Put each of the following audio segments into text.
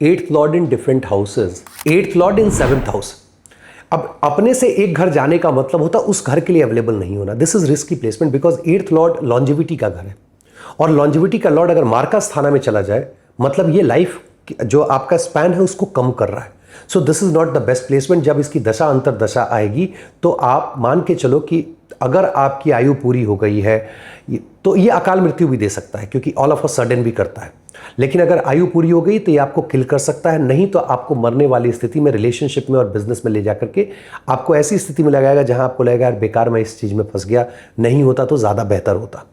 Eighth Lord in different houses, eighth Lord in seventh house. अब अपने से एक घर जाने का मतलब होता है उस घर के लिए अवेलेबल नहीं होना। This is risky placement because eighth Lord longevity का घर है, और लॉन्जिविटी का लॉर्ड अगर मार्का स्थाना में चला जाए मतलब ये लाइफ जो आपका स्पैन है उसको कम कर रहा है। So this is not the best placement. जब इसकी दशा अंतर दशा आएगी तो आप मान के चलो कि अगर आपकी आयु पूरी हो गई है तो ये अकाल मृत्यु भी दे सकता है, क्योंकि ऑल ऑफ अ सडन भी करता है। लेकिन अगर आयु पूरी हो गई तो ये आपको किल कर सकता है, नहीं तो आपको मरने वाली स्थिति में रिलेशनशिप में और बिजनेस में ले जा करके आपको ऐसी स्थिति में लगाएगा जहां आपको लगेगा यार बेकार मैं इस चीज़ में फंस गया, नहीं होता तो ज़्यादा बेहतर होता।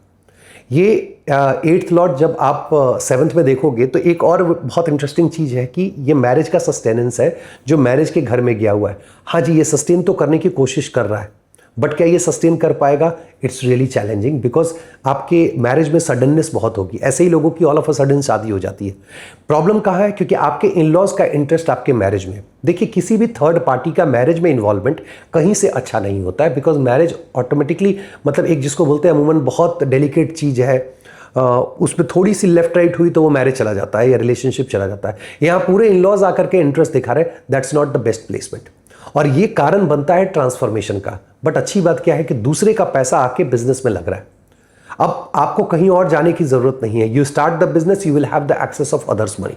ये एट्थ लॉर्ड जब आप सेवन्थ में देखोगे तो एक और बहुत इंटरेस्टिंग चीज़ है कि ये मैरिज का सस्टेनेंस है जो मैरिज के घर में गया हुआ है। हाँ जी, ये सस्टेन तो करने की कोशिश कर रहा है, बट क्या ये सस्टेन कर पाएगा? इट्स रियली चैलेंजिंग बिकॉज आपके मैरिज में सडननेस बहुत होगी। ऐसे ही लोगों की ऑल ऑफ अ सडन शादी हो जाती है। प्रॉब्लम कहाँ है? क्योंकि आपके इन लॉज का इंटरेस्ट आपके मैरिज में। देखिए, किसी भी थर्ड पार्टी का मैरिज में इन्वॉल्वमेंट कहीं से अच्छा नहीं होता है, बिकॉज मैरिज ऑटोमेटिकली मतलब एक जिसको बोलते हैं अमूमन बहुत डेलिकेट चीज़ है, उसमें थोड़ी सी लेफ्ट राइट हुई तो वो मैरिज चला जाता है या रिलेशनशिप चला जाता है। यहाँ पूरे इन लॉज आकर के इंटरेस्ट दिखा रहे, that's not the best placement, और ये कारण बनता है ट्रांसफॉर्मेशन का। बट अच्छी बात क्या है कि दूसरे का पैसा आके बिजनेस में लग रहा है। अब आपको कहीं और जाने की जरूरत नहीं है। You start the business, you will have the access of others money.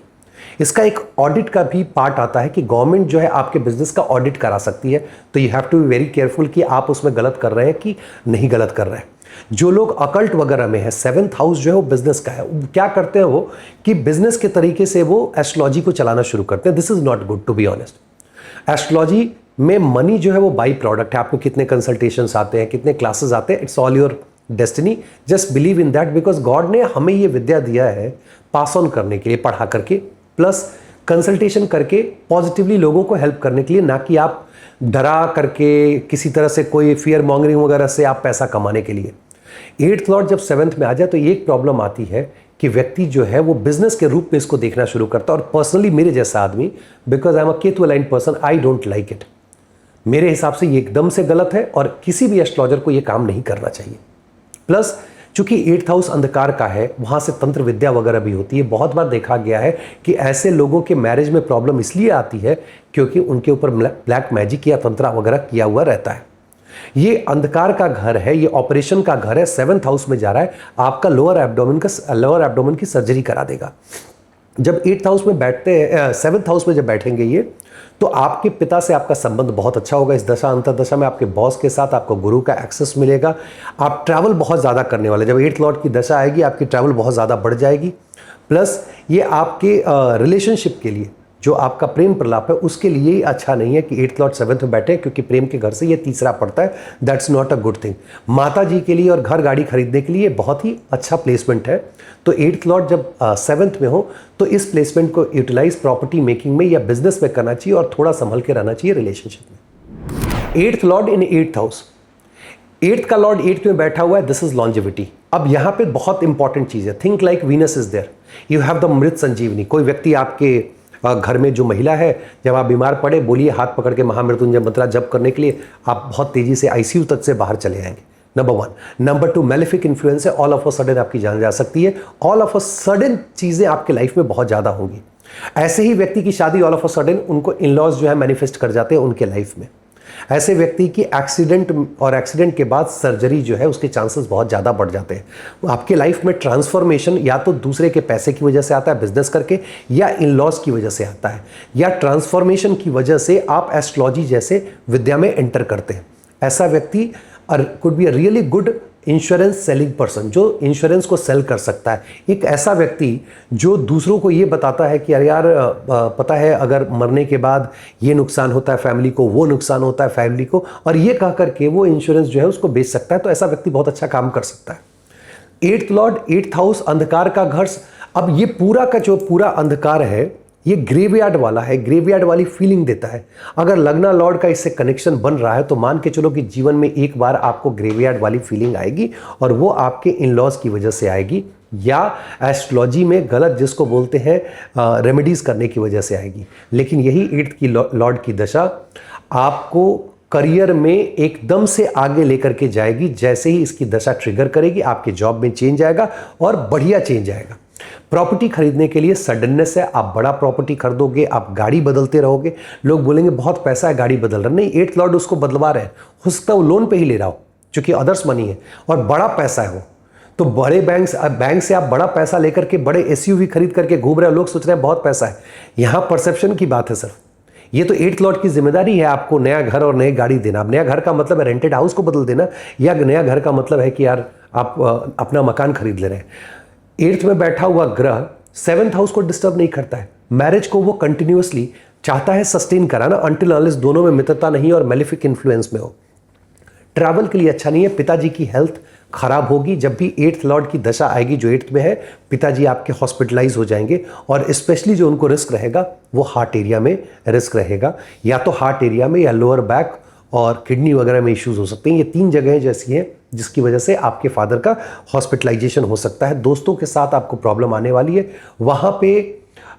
इसका एक ऑडिट का भी पार्ट आता है कि गवर्नमेंट जो है आपके बिजनेस का ऑडिट करा सकती है, तो you have to be very careful कि आप उसमें गलत कर रहे हैं कि नहीं गलत कर रहे हैं। जो लोग अकल्ट वगैरह में है, सेवंथ हाउस जो है वो बिजनेस का है, क्या करते हैं वो कि बिजनेस के तरीके से वो एस्ट्रोलॉजी को चलाना शुरू करते हैं। This is not good to be honest. Astrology में मनी जो है वो बाई प्रोडक्ट है। आपको कितने कंसल्टेशंस आते हैं, कितने क्लासेस आते हैं, it's all your destiny. Just believe in that because God ने हमें ये विद्या दिया है पास ऑन करने के लिए, पढ़ा करके प्लस कंसल्टेशन करके पॉजिटिवली लोगों को हेल्प करने के लिए, ना कि आप डरा करके किसी तरह से कोई फियर मॉन्गरिंग वगैरह से आप पैसा कमाने के लिए। एट्थ लॉर्ड जब सेवंथ में आ जाए तो ये एक प्रॉब्लम आती है कि व्यक्ति जो है वो बिजनेस के रूप में इसको देखना शुरू करता है। और पर्सनली मेरे जैसा आदमी, because I am a Ketu aligned person, I don't like it. मेरे हिसाब से ये एकदम से गलत है और किसी भी एस्ट्रोलॉजर को ये काम नहीं करना चाहिए। प्लस चूंकि एट्थ हाउस अंधकार का है, वहां से तंत्र विद्या वगैरह भी होती है। बहुत बार देखा गया है कि ऐसे लोगों के मैरिज में प्रॉब्लम इसलिए आती है क्योंकि उनके ऊपर ब्लैक मैजिक या तंत्र वगैरह किया हुआ रहता है। ये अंधकार का घर है, ये ऑपरेशन का घर है। सेवंथ हाउस में जा रहा है, आपका लोअर एब्डोमेन की सर्जरी करा देगा। जब एट्थ हाउस में बैठते हैं, सेवंथ हाउस में जब बैठेंगे ये, तो आपके पिता से आपका संबंध बहुत अच्छा होगा। इस दशा अंतर दशा में आपके बॉस के साथ आपको गुरु का एक्सेस मिलेगा। आप ट्रैवल बहुत ज़्यादा करने वाले। जब एट्थ लॉर्ड की दशा आएगी आपकी ट्रैवल बहुत ज़्यादा बढ़ जाएगी। प्लस ये आपके रिलेशनशिप के लिए, जो आपका प्रेम प्रलाप है उसके लिए ही अच्छा नहीं है कि एट्थ लॉर्ड सेवंथ में बैठे, क्योंकि प्रेम के घर से ये तीसरा पड़ता है। That's not a good thing. माता जी के लिए और घर गाड़ी खरीदने के लिए बहुत ही अच्छा प्लेसमेंट है। तो एट्थ लॉर्ड जब सेवंथ में हो तो इस प्लेसमेंट को यूटिलाइज प्रॉपर्टी मेकिंग में या बिजनेस में करना चाहिए और थोड़ा संभल के रहना चाहिए रिलेशनशिप में। Eighth Lord in eighth house, eighth का लॉर्ड एट्थ में बैठा हुआ है, दिस इज लॉन्जिविटी। अब यहाँ पे बहुत इंपॉर्टेंट चीज है, think like Venus is there, you have the मृत संजीवनी। कोई व्यक्ति आपके घर में जो महिला है, जब आप बीमार पड़े बोलिए हाथ पकड़ के महामृत्युंजय मंत्र जप करने के लिए, आप बहुत तेजी से आईसीयू तक से बाहर चले आएंगे। नंबर 1। नंबर 2, मेलेफिक इन्फ्लुएंस है, ऑल ऑफ अ सडन आपकी जान जा सकती है। ऑल ऑफ अ सडन चीजें आपके लाइफ में बहुत ज्यादा होंगी। ऐसे ही व्यक्ति की शादी ऑल ऑफ अ सडन उनको इन लॉज जो है मैनिफेस्ट कर जाते हैं उनके लाइफ में। ऐसे व्यक्ति की एक्सीडेंट के बाद सर्जरी जो है उसके चांसेस बहुत ज़्यादा बढ़ जाते हैं। आपके लाइफ में ट्रांसफॉर्मेशन या तो दूसरे के पैसे की वजह से आता है बिजनेस करके, या इन लॉज की वजह से आता है, या ट्रांसफॉर्मेशन की वजह से आप एस्ट्रोलॉजी जैसे विद्या में एंटर करते हैं। ऐसा व्यक्ति could be a really good insurance selling person, जो इंश्योरेंस को सेल कर सकता है। एक ऐसा व्यक्ति जो दूसरों को ये बताता है कि यार पता है अगर मरने के बाद ये नुकसान होता है फैमिली को, वो नुकसान होता है फैमिली को, और ये कह करके वो इंश्योरेंस जो है उसको बेच सकता है। तो ऐसा व्यक्ति बहुत अच्छा काम कर सकता है। एट्थ लॉर्ड एट्थ हाउस अंधकार का घर। अब ये पूरा का जो पूरा अंधकार है ये ग्रेवयार्ड वाला है, ग्रेवयार्ड वाली फीलिंग देता है। अगर लग्ना लॉर्ड का इससे कनेक्शन बन रहा है तो मान के चलो कि जीवन में एक बार आपको ग्रेवयार्ड वाली फीलिंग आएगी, और वो आपके इन लॉज की वजह से आएगी, या एस्ट्रोलॉजी में गलत जिसको बोलते हैं रेमेडीज करने की वजह से आएगी। लेकिन यही एट्थ की लॉर्ड की दशा आपको करियर में एकदम से आगे लेकर के जाएगी। जैसे ही इसकी दशा ट्रिगर करेगी आपके जॉब में चेंज आएगा और बढ़िया चेंज आएगा। प्रॉपर्टी खरीदने के लिए सडननेस है, आप बड़ा प्रॉपर्टी खरीदोगे, आप गाड़ी बदलते रहोगे, लोग बोलेंगे बहुत पैसा है गाड़ी बदल रहे, नहीं, 8th लॉर्ड उसको बदलवा रहे हैं, हो सकता है वो लोन पे ही ले रहा हो क्योंकि अदर्स मनी है और बड़ा पैसा है वो, तो बड़े बैंक से आप बड़ा पैसा लेकर के बड़े एसयूवी खरीद करके घूम रहे हो, लोग सोच रहे हैं बहुत पैसा है। यहाँ परसेप्शन की बात है सर, ये तो 8th लॉर्ड की जिम्मेदारी है आपको नया घर और नई गाड़ी देना। अब नया घर का मतलब है रेंटेड हाउस को बदल देना, या नया घर का मतलब है कि यार आप अपना मकान खरीद ले रहे हैं। 8th में बैठा हुआ ग्रह 7th हाउस को डिस्टर्ब नहीं करता है, मैरिज को वो कंटिन्यूअसली चाहता है सस्टेन कराना अंटिल अनलेस दोनों में मित्रता नहीं और मेलेफिक इन्फ्लुएंस में हो। ट्रैवल के लिए अच्छा नहीं है, पिताजी की हेल्थ खराब होगी। जब भी 8th लॉर्ड की दशा आएगी जो 8th में है, पिताजी आपके हॉस्पिटलाइज हो जाएंगे और स्पेशली जो उनको रिस्क रहेगा वो हार्ट एरिया में रिस्क रहेगा, या तो हार्ट एरिया में या लोअर बैक और किडनी वगैरह में इश्यूज हो सकते हैं। ये 3 जगहें जैसी हैं जिसकी वजह से आपके फादर का हॉस्पिटलाइजेशन हो सकता है। दोस्तों के साथ आपको प्रॉब्लम आने वाली है, वहाँ पे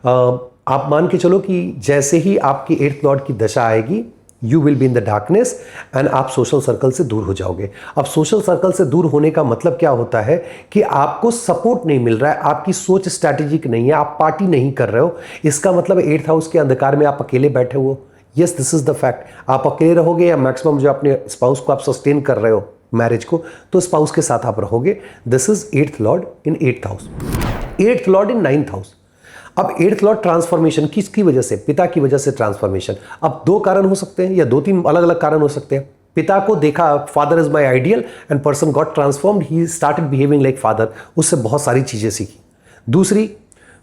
आप मान के चलो कि जैसे ही आपकी 8th लॉर्ड की दशा आएगी you will be in the darkness and आप सोशल सर्कल से दूर हो जाओगे। अब सोशल सर्कल से दूर होने का मतलब क्या होता है कि आपको सपोर्ट नहीं मिल रहा है, आपकी सोच स्ट्रैटेजिक नहीं है, आप पार्टी नहीं कर रहे हो। इसका मतलब 8th हाउस के अंधकार में आप अकेले बैठे हो। Yes, this is the fact. आप अकेले रहोगे या मैक्सिमम जो अपने स्पाउस को आप सस्टेन कर रहे हो मैरिज को, तो स्पाउस के साथ आप रहोगे। This is 8th Lord in 8th house. 8th Lord in 9th house. अब 8th लॉर्ड ट्रांसफॉर्मेशन किसकी वजह से? पिता की वजह से ट्रांसफॉर्मेशन। अब 2 कारण हो सकते हैं या 2-3 अलग अलग कारण हो सकते हैं। पिता को देखा father is my ideal and person got transformed, he started behaving like father, उससे बहुत सारी चीजें सीखी। दूसरी,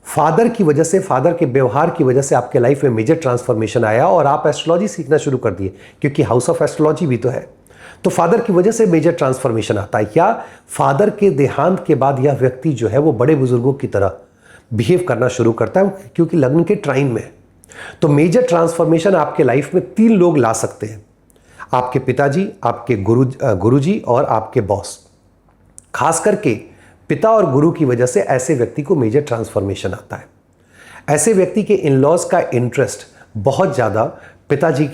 फादर की वजह से, फादर के व्यवहार की वजह से आपके लाइफ में मेजर ट्रांसफॉर्मेशन आया और आप एस्ट्रोलॉजी सीखना शुरू कर दिए, क्योंकि हाउस ऑफ एस्ट्रोलॉजी भी तो है। तो फादर की वजह से मेजर ट्रांसफॉर्मेशन आता है, या फादर के देहांत के बाद यह व्यक्ति जो है वो बड़े बुजुर्गों की तरह बिहेव करना शुरू करता है क्योंकि लग्न के ट्राइन में। तो मेजर ट्रांसफॉर्मेशन आपके लाइफ में 3 लोग ला सकते हैं, आपके पिताजी, आपके गुरुजी और आपके बॉस। खास करके पिता और गुरु की वजह से ऐसे व्यक्ति को मेजर ट्रांसफॉर्मेशन आता है। ऐसे व्यक्ति के इन-लॉज का इंटरेस्ट बहुत ज़्यादा पिताजी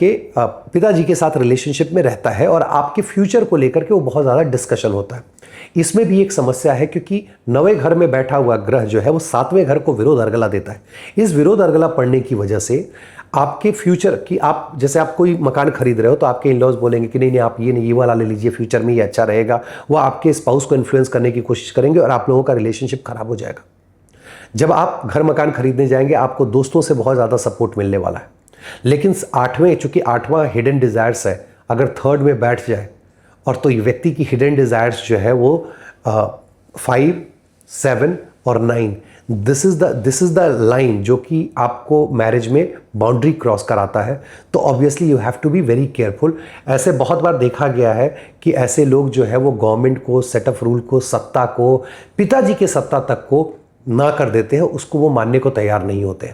के साथ रिलेशनशिप में रहता है और आपके फ्यूचर को लेकर के वो बहुत ज़्यादा डिस्कशन होता है। इसमें भी एक समस्या है क्योंकि 9वें घर में बैठा हुआ ग्रह जो है वो 7वें घर को विरोध अर्गला देता है। इस विरोध अर्गला पड़ने की वजह से आपके फ्यूचर की, आप जैसे आप कोई मकान खरीद रहे हो तो आपके इन-लॉज बोलेंगे कि नहीं नहीं आप ये नहीं, ये वाला ले लीजिए, फ्यूचर में ये अच्छा रहेगा। वो आपके स्पाउस को इन्फ्लुएंस करने की कोशिश करेंगे और आप लोगों का रिलेशनशिप खराब हो जाएगा। जब आप घर मकान खरीदने जाएंगे आपको दोस्तों से बहुत ज़्यादा सपोर्ट मिलने वाला है, लेकिन 8वें, चूंकि 8वां हिडन डिज़ायर्स है, अगर 3rd में बैठ जाए और तो व्यक्ति की हिडन डिज़ायर्स जो है वो 5, 7 और 9, दिस इज द लाइन जो कि आपको मैरिज में बाउंड्री क्रॉस कराता है। तो obviously you have to be very careful. ऐसे बहुत बार देखा गया है कि ऐसे लोग जो है वो गवर्नमेंट को, सेट ऑफ रूल को, सत्ता को, पिताजी के सत्ता तक को ना कर देते हैं, उसको वो मानने को तैयार नहीं होते।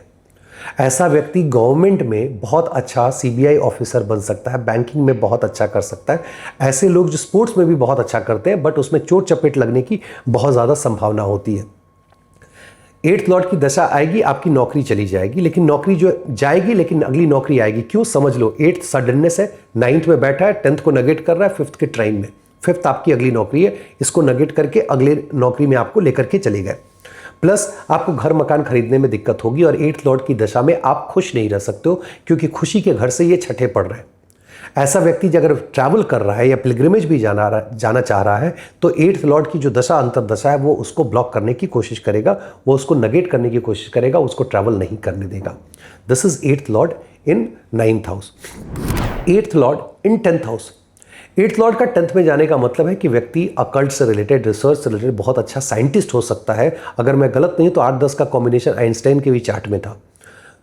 ऐसा व्यक्ति गवर्नमेंट में बहुत अच्छा सीबीआई ऑफिसर बन सकता है, बैंकिंग में बहुत अच्छा कर सकता है। ऐसे लोग जो स्पोर्ट्स में भी बहुत अच्छा करते हैं बट उसमें चोट चपेट लगने की बहुत ज़्यादा संभावना होती है। 8th लॉर्ड की दशा आएगी, आपकी नौकरी चली जाएगी, लेकिन नौकरी जो जाएगी लेकिन अगली नौकरी आएगी। क्यों? समझ लो, 8th सडननेस है, 9th में बैठा है, 10th को नेगेट कर रहा है, 5th के ट्राइन में। 5th आपकी अगली नौकरी है, इसको नेगेट करके अगले नौकरी में आपको लेकर के चले गए। प्लस आपको घर मकान खरीदने में दिक्कत होगी और 8th लॉर्ड की दशा में आप खुश नहीं रह सकते हो क्योंकि खुशी के घर से ये छठे पड़ रहे हैं। ऐसा व्यक्ति अगर ट्रैवल कर रहा है या पिलग्रिमेज भी जाना चाह रहा है तो 8th लॉर्ड की जो दशा अंतर्दशा है वो उसको ब्लॉक करने की कोशिश करेगा, वो उसको नेगेट करने की कोशिश करेगा, उसको ट्रैवल नहीं करने देगा। This is 8th Lord in 9th house. 8th Lord in 10th house. 8th lord का 10th में जाने का मतलब है कि व्यक्ति अकल्ट से रिलेटेड, रिसर्च से रिलेटेड बहुत अच्छा साइंटिस्ट हो सकता है। अगर मैं गलत नहीं तो 8-10 का कॉम्बिनेशन आइंस्टाइन के भी चार्ट में था।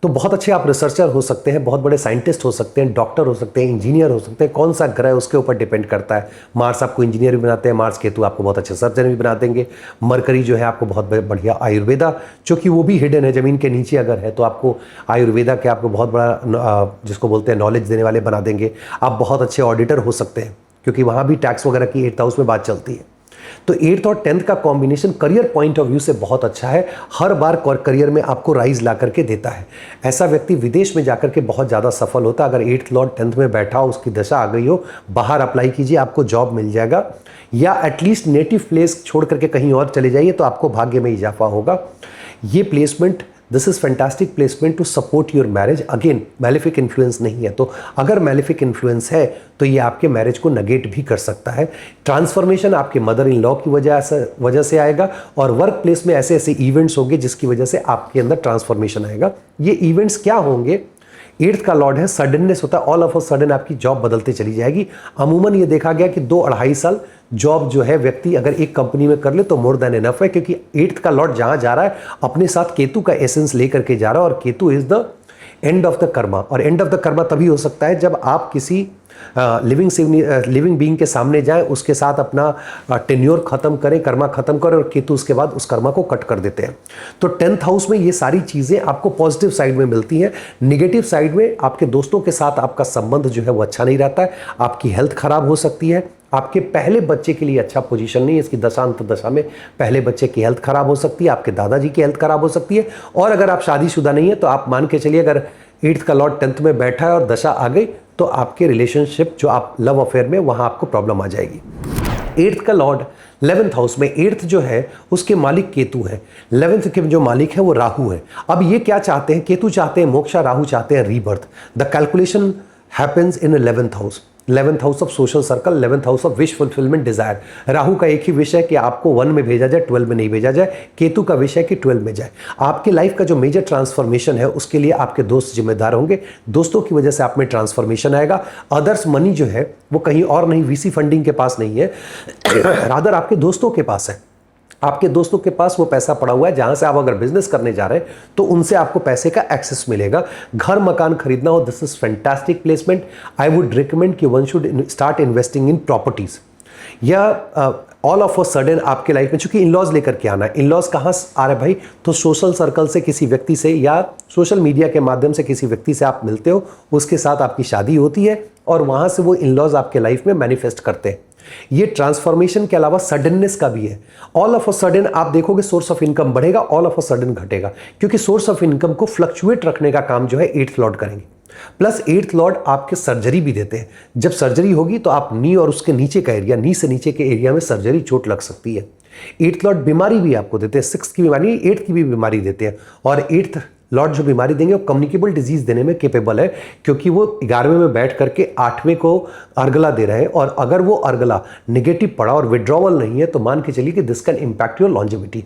तो बहुत अच्छे आप रिसर्चर हो सकते हैं, बहुत बड़े साइंटिस्ट हो सकते हैं, डॉक्टर हो सकते हैं, इंजीनियर हो सकते हैं। कौन सा ग्रह है उसके ऊपर डिपेंड करता है। मार्स आपको इंजीनियर भी बनाते हैं, मार्स केतु आपको बहुत अच्छे सर्जन भी बना देंगे। मरकरी जो है आपको बहुत बढ़िया आयुर्वेदा, चूँकि वो भी हिडन है, ज़मीन के नीचे अगर है तो आपको आयुर्वेदा के आपको बहुत बड़ा जिसको बोलते हैं नॉलेज देने वाले बना देंगे। आप बहुत अच्छे ऑडिटर हो सकते हैं क्योंकि वहाँ भी टैक्स वगैरह की 8th हाउस में बात चलती है। तो 8th और 10th का combination career point of view से बहुत अच्छा है, हर बार करियर में आपको राइज ला करके देता है। ऐसा व्यक्ति विदेश में जाकर के बहुत ज़्यादा सफल होता है। अगर 8th लॉर्ड 10th में बैठा हो, उसकी दशा आ गई हो, बाहर अप्लाई कीजिए, आपको जॉब मिल जाएगा, या एटलीस्ट नेटिव प्लेस छोड़ करके कहीं और चले जाइए तो आपको भाग्य में इजाफा होगा। ये placement, this is fantastic placement to support your marriage. Again malefic influence नहीं है, तो अगर मैलेफिक इन्फ्लुएंस है तो ये आपके मैरिज को नेगेट भी कर सकता है। ट्रांसफॉर्मेशन आपके मदर इन लॉ की वजह से आएगा, और वर्क प्लेस में ऐसे ऐसे इवेंट्स होंगे जिसकी वजह से आपके अंदर ट्रांसफॉर्मेशन आएगा। ये इवेंट्स क्या होंगे? 8th का लॉर्ड है, सडननेस होता है, ऑल ऑफ अ सडन आपकी जॉब बदलते चली जाएगी। अमूमन ये देखा गया कि 2-2.5 साल जॉब जो है व्यक्ति अगर एक कंपनी में कर ले तो मोर देन इनफ है, क्योंकि 8th का लॉर्ड जहां जा रहा है अपने साथ केतु का एसेंस लेकर के जा रहा है, और Ketu is the end of the Karma. और एंड ऑफ द कर्मा तभी हो सकता है जब आप किसी लिविंग बीइंग के सामने जाएं, उसके साथ अपना टेन्योर खत्म करें, कर्मा खत्म करें, और केतु उसके बाद उस कर्मा को कट कर देते हैं। तो 10th हाउस में ये सारी चीज़ें आपको पॉजिटिव साइड में मिलती हैं। निगेटिव साइड में आपके दोस्तों के साथ आपका संबंध जो है वो अच्छा नहीं रहता है, आपकी हेल्थ खराब हो सकती है, आपके पहले बच्चे के लिए अच्छा पोजीशन नहीं है, इसकी दशांत दशा में पहले बच्चे की हेल्थ खराब हो सकती है, आपके दादाजी की हेल्थ खराब हो सकती है। और अगर आप शादीशुदा नहीं है तो आप मान के चलिए अगर 8th का लॉर्ड 10th में बैठा है और दशा आ गई तो आपके रिलेशनशिप जो आप लव अफेयर में वहां आपको प्रॉब्लम आ जाएगी। 8th का लॉर्ड 11th हाउस में, 8th जो है उसके मालिक केतु है, 11th के जो मालिक है वो राहु है। अब ये क्या चाहते हैं? केतु चाहते हैं मोक्षा, राहु चाहते हैं rebirth. The calculation happens in 11th house, 11th house of social circle, 11th house of wish fulfilment desire. Rahu का एक ही विश है कि आपको 1 में भेजा जाए, 12 में नहीं भेजा जाए। केतु का विश है कि 12 में जाए। आपकी लाइफ का जो मेजर ट्रांसफॉर्मेशन है उसके लिए आपके दोस्त जिम्मेदार होंगे, दोस्तों की वजह से आप में ट्रांसफॉर्मेशन आएगा। अदर्स मनी जो है वो कहीं और नहीं, वीसी फंडिंग के पास नहीं है, रादर आपके दोस्तों के पास है। आपके दोस्तों के पास वो पैसा पड़ा हुआ है जहां से आप अगर बिजनेस करने जा रहे हैं तो उनसे आपको पैसे का एक्सेस मिलेगा। घर मकान खरीदना हो, this is fantastic placement. I would recommend कि one should start investing in properties. या ऑल ऑफ अ सडन आपके लाइफ में, चूंकि इनलॉज लेकर के आना है, इनलॉज कहाँ आ रहे भाई? तो सोशल सर्कल से किसी व्यक्ति से या सोशल मीडिया के माध्यम से किसी व्यक्ति से आप मिलते हो, उसके साथ आपकी शादी होती है और वहां से वो इनलॉज आपके लाइफ में मैनिफेस्ट करते हैं। ये ट्रांसफॉर्मेशन के अलावा सडननेस का भी है। ऑल ऑफ अ सडन आप देखोगे सोर्स ऑफ इनकम बढ़ेगा, ऑल ऑफ अ सडन घटेगा, क्योंकि सोर्स ऑफ इनकम को फ्लक्चुएट रखने का काम जो है 8th लॉर्ड करेंगे। प्लस 8th लॉर्ड आपके सर्जरी भी देते हैं। जब सर्जरी होगी तो आप नी और उसके नीचे का एरिया, नी से नीचे के एरिया में सर्जरी चोट लग सकती है। 8th लॉर्ड बीमारी भी आपको देते हैं, 6th की बीमारी, 8th की भी बीमारी देते हैं। और 8th लॉर्ड जो बीमारी देंगे वो कम्युनिकेबल डिजीज देने में केपेबल है, क्योंकि वो 11वें में बैठ करके 8वें को अर्गला दे रहे हैं। और अगर वो अर्गला नेगेटिव पड़ा और विड्रॉवल नहीं है तो मान के चलिए कि this can impact your longevity.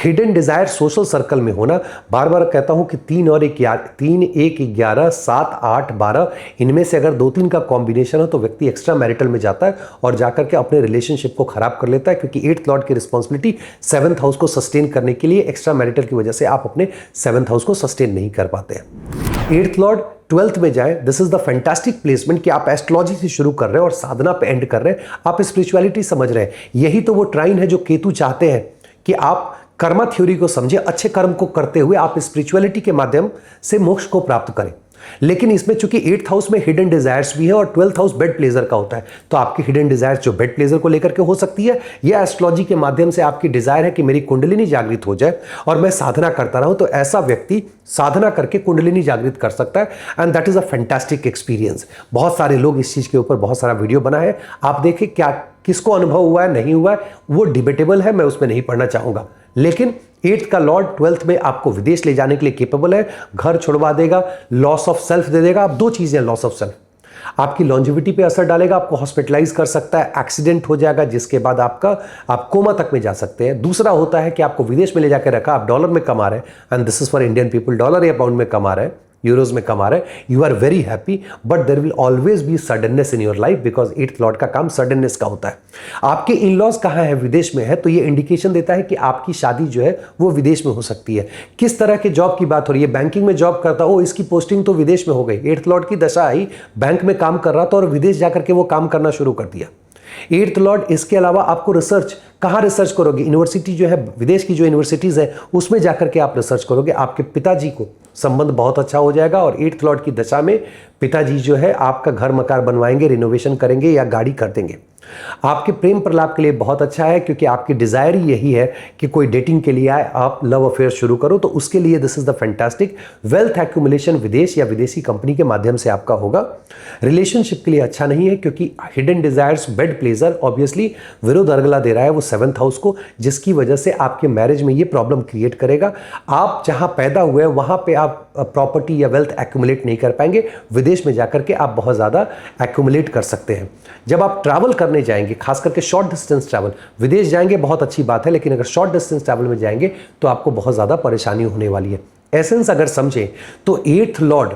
Hidden desire social circle में होना, बार बार कहता हूं कि 3 और 1 3 1 11 7 8 12 इनमें से अगर 2-3 का कॉम्बिनेशन हो तो व्यक्ति एक्स्ट्रा मैरिटल में जाता है और जाकर के अपने रिलेशनशिप को खराब कर लेता है, क्योंकि 8th लॉर्ड की रिस्पॉन्सिबिलिटी 7th हाउस को सस्टेन करने के लिए, एक्स्ट्रा मैरिटल की वजह से आप अपने 7th हाउस को सस्टेन नहीं कर पाते हैं। 8th लॉर्ड 12th में जाए, this is the fantastic placement कि आप एस्ट्रोलॉजी से शुरू कर रहे हैं और साधना पे एंड कर रहे हैं, आप स्पिरिचुअलिटी समझ रहे हैं। यही तो वो ट्राइन है जो केतु चाहते हैं कि आप कर्मा थ्योरी को समझे, अच्छे कर्म को करते हुए आप स्पिरिचुअलिटी के माध्यम से मोक्ष को प्राप्त करें। लेकिन इसमें चूंकि 8th हाउस में हिडन डिजायर्स भी है और 12th हाउस बेड प्लेजर का होता है, तो आपकी हिडन डिजायर्स जो बेड प्लेजर को लेकर के हो सकती है, या एस्ट्रोलॉजी के माध्यम से आपकी डिजायर है कि मेरी कुंडलिनी जागृत हो जाए और मैं साधना करता रहूं, तो ऐसा व्यक्ति साधना करके कुंडलिनी जागृत कर सकता है। And that is a fantastic experience. बहुत सारे लोग इस चीज के ऊपर बहुत सारा वीडियो बना है, आप देखें क्या किसको अनुभव हुआ है, नहीं हुआ है, वो डिबेटेबल है, मैं उसमें नहीं पढ़ना चाहूंगा। लेकिन 8th का लॉर्ड 12th में आपको विदेश ले जाने के लिए केपेबल है, घर छुड़वा देगा, लॉस ऑफ सेल्फ दे देगा। अब 2 चीजें, लॉस ऑफ सेल्फ आपकी लॉन्जिविटी पे असर डालेगा, आपको हॉस्पिटलाइज कर सकता है, एक्सीडेंट हो जाएगा जिसके बाद आप कोमा तक में जा सकते हैं। दूसरा होता है कि आपको विदेश में ले जाकर रखा, आप डॉलर में कमा रहे हैं, and this is for Indian people, dollar या पाउंड में कमा रहे हैं, यूरोज में कमा रहे हैं, you are very happy, but there will always be suddenness in your life, because 8th lord का काम सडननेस का होता है। आपके इन लॉज कहाँ है? विदेश में है, तो ये इंडिकेशन देता है कि आपकी शादी जो है वो विदेश में हो सकती है। किस तरह के जॉब की बात हो रही है? बैंकिंग में जॉब करता हो, इसकी पोस्टिंग तो विदेश में हो गई। 8th लॉर्ड की दशा आई, बैंक में काम कर रहा था और विदेश जाकर के वो काम करना शुरू कर दिया। 8th लॉर्ड, इसके अलावा आपको रिसर्च, कहाँ रिसर्च करोगे? यूनिवर्सिटी जो है, विदेश की जो यूनिवर्सिटीज़ है उसमें जाकर के आप रिसर्च करोगे, आपके पिताजी को संबंध बहुत अच्छा हो जाएगा। और 8th लॉर्ड की दशा में पिताजी जो है आपका घर मकान बनवाएंगे, रिनोवेशन करेंगे या गाड़ी कर देंगे। आपके प्रेम प्रलाप के लिए बहुत अच्छा है, क्योंकि आपकी डिजायर ही यही है कि कोई डेटिंग के लिए आए, आप लव अफेयर शुरू करो, तो उसके लिए this is the fantastic. Wealth accumulation विदेश या विदेशी कंपनी के माध्यम से आपका होगा। रिलेशनशिप के लिए अच्छा नहीं है, क्योंकि hidden desires, bed pleasure obviously विरुद्ध अर्गला दे रहा है वो 7th हाउस को, जिसकी वजह से आपके मैरिज में ये प्रॉब्लम क्रिएट करेगा। आप जहां पैदा हुए वहां पे आप प्रॉपर्टी या वेल्थ एक्यूमुलेट नहीं कर पाएंगे। विदेश में जाकर के आप बहुत ज़्यादा एक्यूमुलेट कर सकते हैं। जब आप ट्रैवल करने जाएंगे, खास करके शॉर्ट डिस्टेंस ट्रैवल, विदेश जाएंगे बहुत अच्छी बात है, लेकिन अगर शॉर्ट डिस्टेंस ट्रैवल में जाएंगे तो आपको बहुत ज़्यादा परेशानी होने वाली है। एसेंस अगर समझें तो 8th lord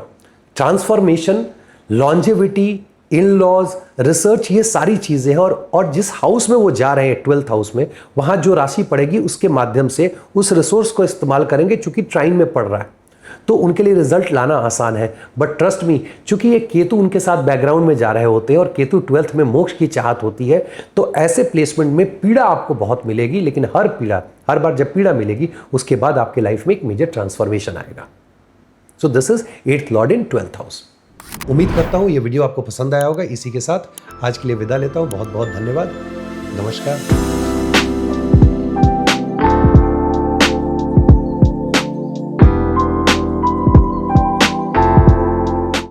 transformation, longevity, in laws, research, ये सारी चीज़ें हैं। और जिस हाउस में वो जा रहे हैं 12th हाउस में, वहाँ जो राशि पड़ेगी उसके माध्यम से उस रिसोर्स को इस्तेमाल करेंगे। चूंकि ट्राइन में पड़ रहा है तो उनके लिए रिजल्ट लाना आसान है। बट ट्रस्ट मी, चूंकि ये केतु उनके साथ बैकग्राउंड में जा रहे होते हैं और केतु 12th में मोक्ष की चाहत होती है, तो ऐसे प्लेसमेंट में पीड़ा आपको बहुत मिलेगी। लेकिन हर बार जब पीड़ा मिलेगी उसके बाद आपके लाइफ में एक मेजर ट्रांसफॉर्मेशन आएगा। So this is 8th Lord in 12th house. उम्मीद करता हूं ये वीडियो आपको पसंद आया होगा। इसी के साथ आज के लिए विदा लेता हूं। बहुत बहुत धन्यवाद। नमस्कार।